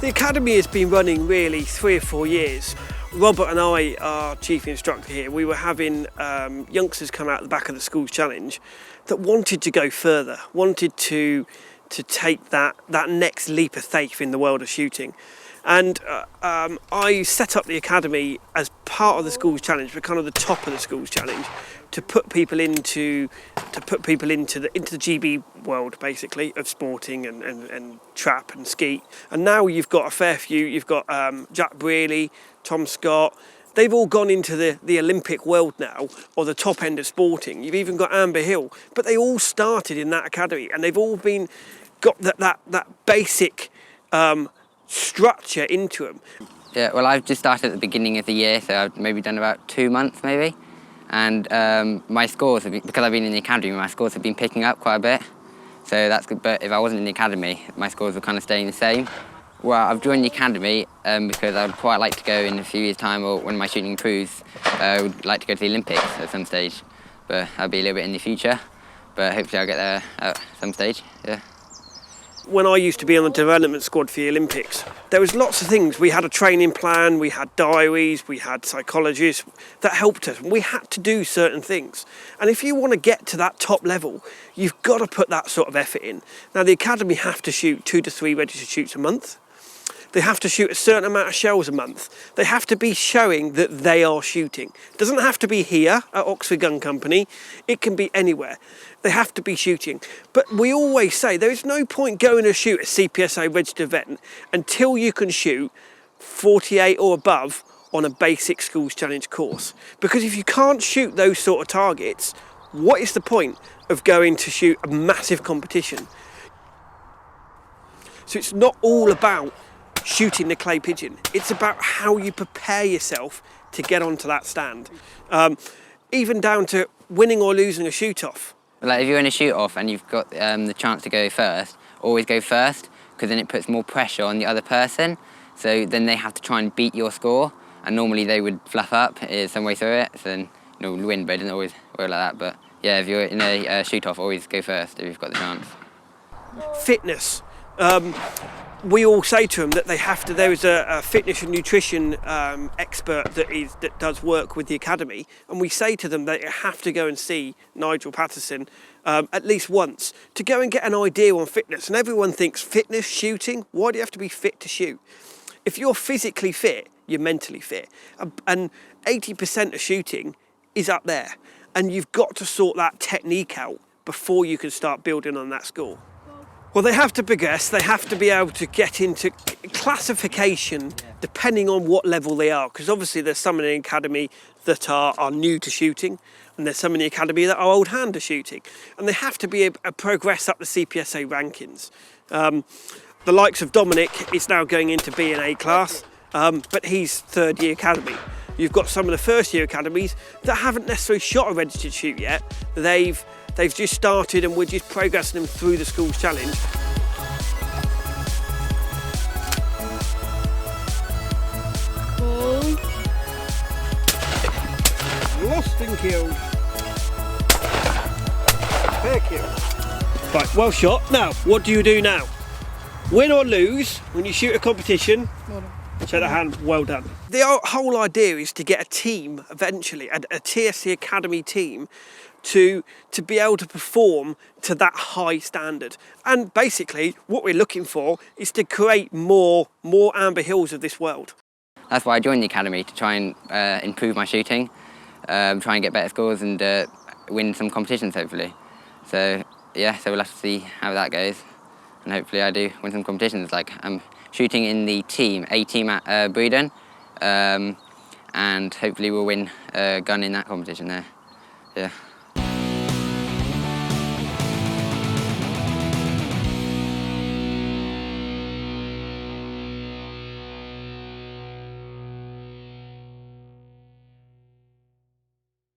The Academy has been running really 3 or 4 years. Robert and I, our chief instructor here, we were having youngsters come out the back of the Schools Challenge that wanted to go further, wanted to take that next leap of faith in the world of shooting. And I set up the Academy as part of the Schools Challenge, but kind of the top of the Schools Challenge, to put people into the GB world, basically, of sporting and trap and skeet. And now you've got a fair few. You've got Jack Brearley, Tom Scott. They've all gone into the Olympic world now, or the top end of sporting. You've even got Amber Hill, but they all started in that academy, and they've all got that basic structure into them. Yeah, well, I've just started at the beginning of the year, so I've maybe done about 2 months, maybe. And my scores, because I've been in the academy, my scores have been picking up quite a bit. So that's good, but if I wasn't in the academy, my scores were kind of staying the same. Well, I've joined the academy because I'd quite like to go in a few years' time, or when my shooting improves, I would like to go to the Olympics at some stage. But that'll be a little bit in the future, but hopefully I'll get there at some stage, yeah. When I used to be on the development squad for the Olympics, there was lots of things. We had a training plan, we had diaries, we had psychologists that helped us. We had to do certain things. And if you want to get to that top level, you've got to put that sort of effort in. Now, the academy have to shoot 2 to 3 registered shoots a month. They have to shoot a certain amount of shells a month. They have to be showing that they are shooting. It doesn't have to be here at Oxford Gun Company. It can be anywhere. They have to be shooting. But we always say there is no point going to shoot a CPSA registered event until you can shoot 48 or above on a basic Schools Challenge course. Because if you can't shoot those sort of targets, what is the point of going to shoot a massive competition? So it's not all about shooting the clay pigeon. It's about how you prepare yourself to get onto that stand. Even down to winning or losing a shoot-off. Like if you're in a shoot-off and you've got the chance to go first, always go first, because then it puts more pressure on the other person. So then they have to try and beat your score, and normally they would fluff up some way through it, so then you'll win, but it doesn't always work like that. But yeah, if you're in a shoot-off, always go first if you've got the chance. Fitness. We all say to them that they have to. There is a fitness and nutrition expert that does work with the academy, and we say to them that they have to go and see Nigel Patterson at least once to go and get an idea on fitness. And everyone thinks fitness, shooting. Why do you have to be fit to shoot? If you're physically fit, you're mentally fit, and 80% of shooting is up there, and you've got to sort that technique out before you can start building on that score. Well, they have to progress. They have to be able to get into classification depending on what level they are, because obviously there's some in the academy that are new to shooting, and there's some in the academy that are old hand to shooting, and they have to be able to progress up the CPSA rankings. The likes of Dominic is now going into B and A class, but he's 3rd year academy. You've got some of the 1st year academies that haven't necessarily shot a registered shoot yet. They've just started, and we're just progressing them through the Schools Challenge. Lost and killed. Fair kill. Right, well shot. Now, what do you do now? Win or lose when you shoot a competition? Shake the hand, well done. The whole idea is to get a team eventually, a TSC Academy team, to be able to perform to that high standard. And basically what we're looking for is to create more Amber Hills of this world. That's why I joined the academy, to try and improve my shooting, try and get better scores and win some competitions hopefully. So yeah, so we'll have to see how that goes, and hopefully I do win some competitions. Like I'm shooting in the A team at Breedon, and hopefully we'll win a gun in that competition there. Yeah.